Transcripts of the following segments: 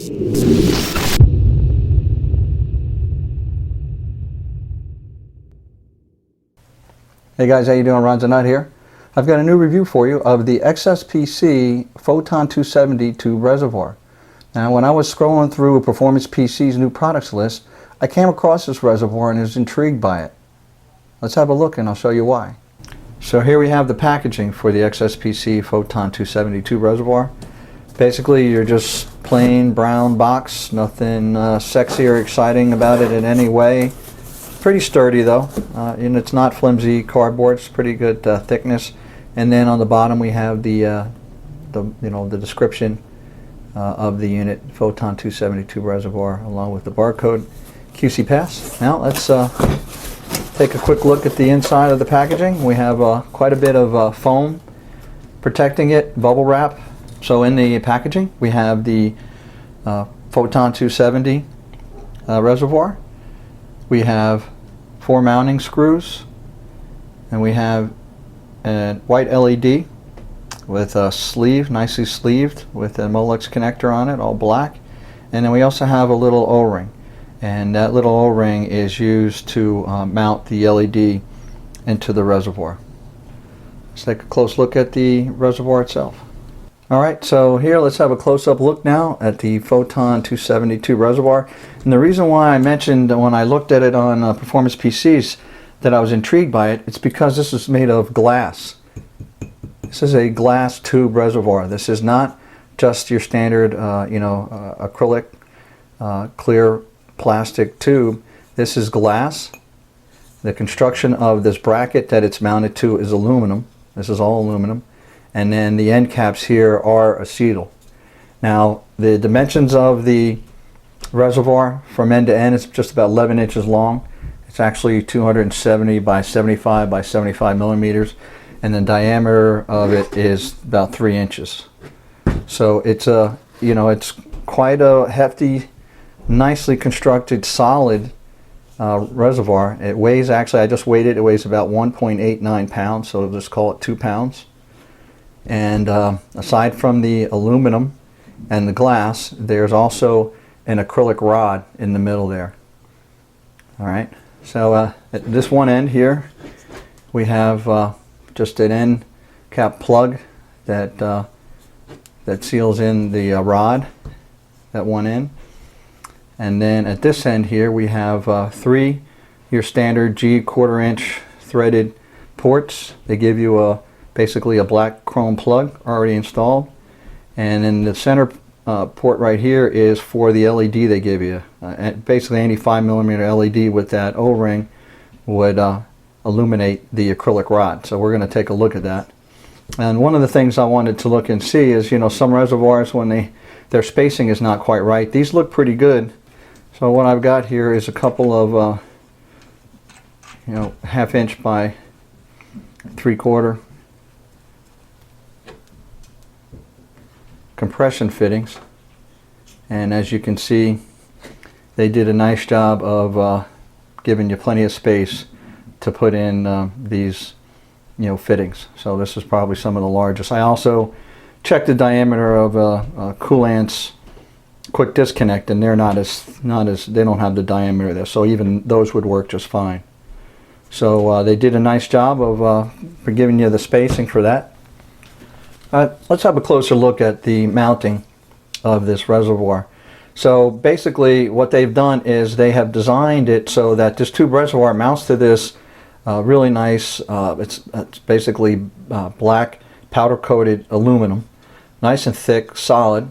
Hey guys, how you doing? Ron Zanut here. I've got a new review for you of the XSPC Photon 270 to Reservoir. Now, when I was scrolling through Performance PC's new products list, I came across this Reservoir and was intrigued by it. Let's have a look and I'll show you why. So here we have the packaging for the XSPC Photon 272 Reservoir. Basically, you're just plain brown box, nothing sexy or exciting about it in any way. Pretty sturdy though, and it's not flimsy cardboard. It's pretty good thickness. And then on the bottom we have the description of the unit, Photon 272 Reservoir, along with the barcode, QC pass. Now let's take a quick look at the inside of the packaging. We have quite a bit of foam protecting it, bubble wrap. So in the packaging we have the Photon 270 Reservoir. We have 4 mounting screws, and we have a white LED with a sleeve, nicely sleeved, with a Molex connector on it, all black. And then we also have a little O-ring, and that little O-ring is used to mount the LED into the reservoir. Let's take a close look at the reservoir itself. Alright, so here let's have a close-up look now at the Photon 272 Reservoir. And the reason why I mentioned when I looked at it on Performance PCs that I was intrigued by it, it's because this is made of glass. This is a glass tube reservoir. This is not just your standard acrylic clear plastic tube. This is glass. The construction of this bracket that it's mounted to is aluminum. This is all aluminum. And then the end caps here are acetal. Now the dimensions of the reservoir from end to end is just about 11 inches long. It's actually 270 by 75 by 75 millimeters, and the diameter of it is about 3 inches. So it's it's quite a hefty, nicely constructed, solid reservoir. It weighs, actually I just weighed it, it weighs about 1.89 pounds, so let's call it 2 pounds. And aside from the aluminum and the glass, there's also an acrylic rod in the middle there. Alright, so at this one end here we have just an end cap plug that seals in the rod at one end. And then at this end here we have 3 your standard G 1/4 inch threaded ports. They give you basically a black chrome plug already installed, and then the center port right here is for the LED they give you. Basically any 5mm LED with that O-ring would illuminate the acrylic rod. So we're going to take a look at that. And one of the things I wanted to look and see is, some reservoirs, when their spacing is not quite right. These look pretty good. So what I've got here is a couple of 1/2 inch by 3/4 compression fittings, and as you can see they did a nice job of giving you plenty of space to put in these fittings. So this is probably some of the largest. I also checked the diameter of coolant's quick disconnect, and they're not as they don't have the diameter there, so even those would work just fine. So they did a nice job of giving you the spacing for that. Let's have a closer look at the mounting of this reservoir. So basically what they've done is they have designed it so that this tube reservoir mounts to this really nice, it's basically black powder coated aluminum, nice and thick, solid.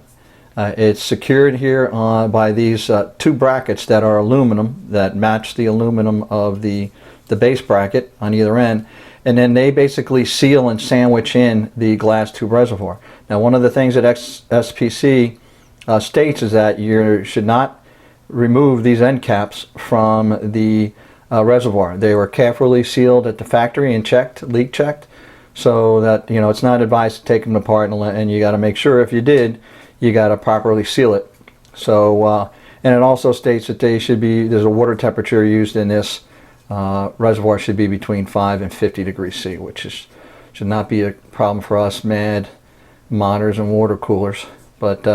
It's secured here by these 2 brackets that are aluminum that match the aluminum of the base bracket on either end. And then they basically seal and sandwich in the glass tube reservoir. Now one of the things that XSPC states is that you should not remove these end caps from the reservoir. They were carefully sealed at the factory and checked, leak checked, so that it's not advised to take them apart, and you got to make sure if you did, you got to properly seal it. So and it also states that there's a water temperature used in this reservoir should be between 5 and 50 degrees C, which should not be a problem for us mad modders and water coolers. But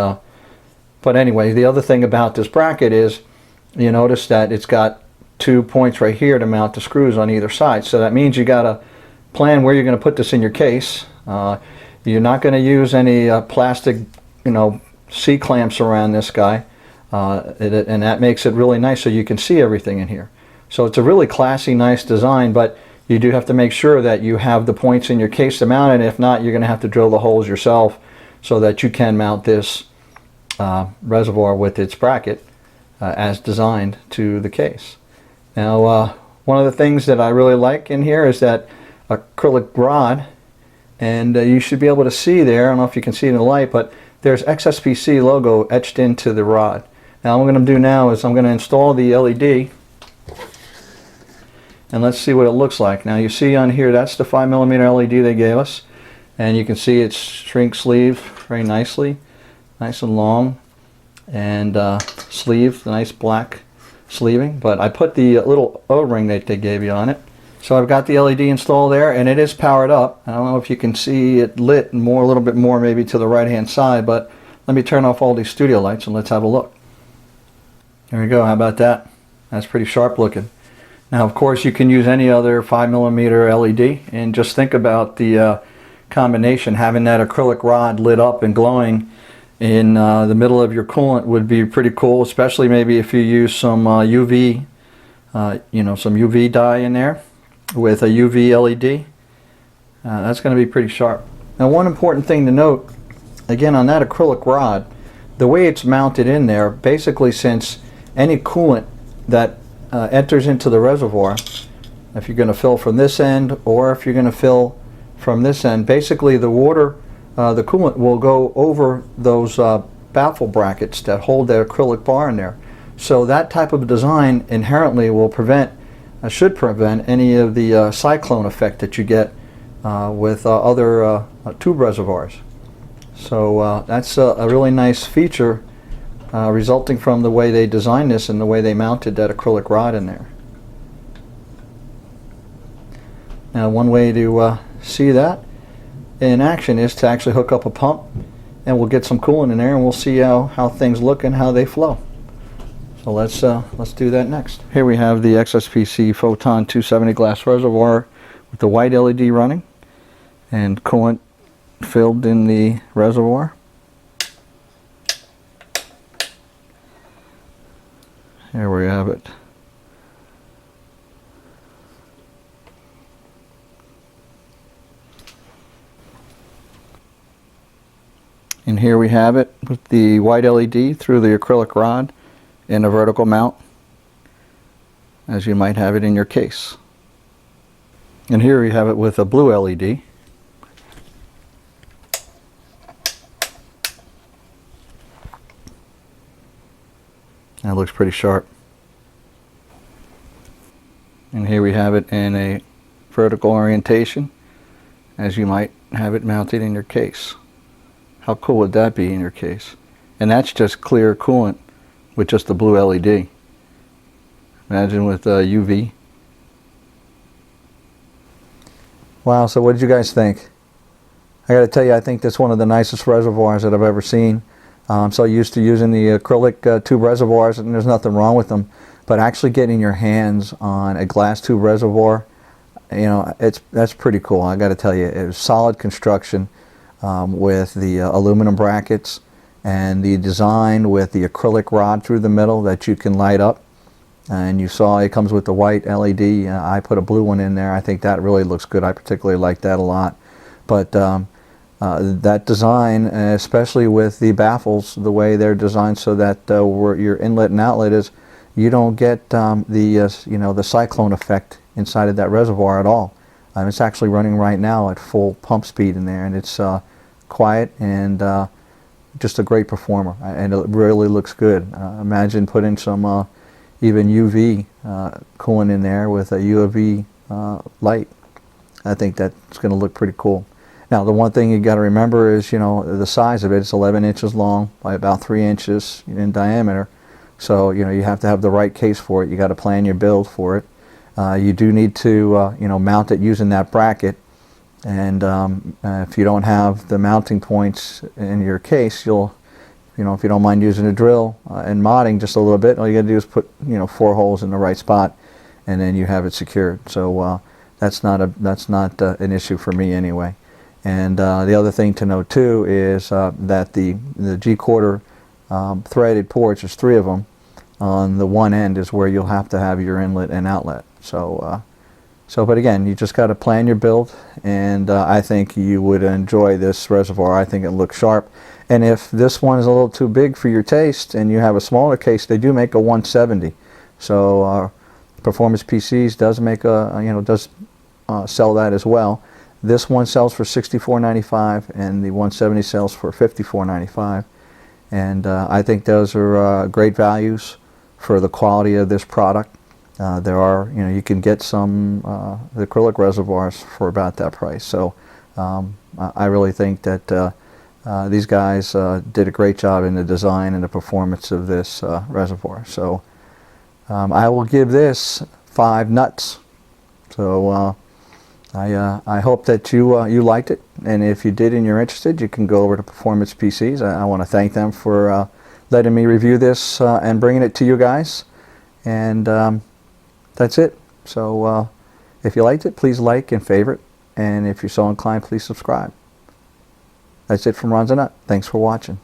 But anyway, the other thing about this bracket is you notice that it's got 2 points right here to mount the screws on either side. So that means you got to plan where you're going to put this in your case. You're not going to use any plastic, C-clamps around this guy. And that makes it really nice so you can see everything in here. So it's a really classy, nice design, but you do have to make sure that you have the points in your case to mount it. If not, you're going to have to drill the holes yourself so that you can mount this reservoir with its bracket as designed to the case. Now, one of the things that I really like in here is that acrylic rod, and you should be able to see there, I don't know if you can see it in the light, but there's XSPC logo etched into the rod. Now what I'm going to do now is I'm going to install the LED, and let's see what it looks like. Now you see on here, that's the 5mm LED they gave us, and you can see it's shrink sleeved very nicely, nice and long, and sleeved, nice black sleeving. But I put the little O-ring that they gave you on it. So I've got the LED installed there, and it is powered up. I don't know if you can see it lit more, a little bit more maybe to the right hand side, but let me turn off all these studio lights and let's have a look. There we go. How about that? That's pretty sharp looking. Now of course you can use any other 5mm LED, and just think about the combination. Having that acrylic rod lit up and glowing in the middle of your coolant would be pretty cool, especially maybe if you use some UV, some UV dye in there with a UV LED. That's going to be pretty sharp. Now one important thing to note, again on that acrylic rod, the way it's mounted in there, basically since any coolant that enters into the reservoir, if you're going to fill from this end or if you're going to fill from this end, basically the water, the coolant will go over those baffle brackets that hold that acrylic bar in there. So that type of design inherently will prevent, should prevent any of the cyclone effect that you get with other tube reservoirs. So that's a really nice feature resulting from the way they designed this and the way they mounted that acrylic rod in there. Now one way to see that in action is to actually hook up a pump, and we'll get some coolant in there and we'll see how things look and how they flow. So let's do that next. Here we have the XSPC Photon 270 glass reservoir with the white LED running and coolant filled in the reservoir. Here we have it. And here we have it with the white LED through the acrylic rod in a vertical mount, as you might have it in your case. And here we have it with a blue LED. That looks pretty sharp. And here we have it in a vertical orientation, as you might have it mounted in your case. How cool would that be in your case? And that's just clear coolant with just the blue LED. Imagine with UV. Wow, so what did you guys think? I got to tell you, I think that's one of the nicest reservoirs that I've ever seen. I'm so used to using the acrylic tube reservoirs, and there's nothing wrong with them. But actually getting your hands on a glass tube reservoir, that's pretty cool. I got to tell you, it was solid construction with the aluminum brackets and the design with the acrylic rod through the middle that you can light up. And you saw it comes with the white LED. I put a blue one in there. I think that really looks good. I particularly like that a lot. But that design, especially with the baffles, the way they're designed so that where your inlet and outlet is, you don't get the cyclone effect inside of that reservoir at all. It's actually running right now at full pump speed in there, and it's quiet and just a great performer, and it really looks good. Imagine putting some even UV coolant in there with a UV light. I think that's going to look pretty cool. Now the one thing you got to remember is the size of it. It's 11 inches long by about 3 inches in diameter. So you have to have the right case for it. You got to plan your build for it. You do need to mount it using that bracket, and if you don't have the mounting points in your case, you'll you know, if you don't mind using a drill and modding just a little bit, all you got to do is put, you know, 4 holes in the right spot, and then you have it secured. So that's not an issue for me anyway. And the other thing to note too is that the G-quarter threaded ports, there's 3 of them. On the one end is where you'll have to have your inlet and outlet. So, but again, you just got to plan your build, and I think you would enjoy this reservoir. I think it looks sharp. And if this one is a little too big for your taste and you have a smaller case, they do make a 170. So Performance PCs does make a, sell that as well. This one sells for $64.95, and the 170 sells for $54.95. And I think those are great values for the quality of this product. There are, you know, you can get some acrylic reservoirs for about that price. So I really think that these guys did a great job in the design and the performance of this reservoir. So I will give this 5 nuts. So I hope that you liked it, and if you did and you're interested, you can go over to Performance PCs. I want to thank them for letting me review this and bringing it to you guys. And that's it. So if you liked it, please like and favorite, and if you're so inclined, please subscribe. That's it from Ron's a Nut. Thanks for watching.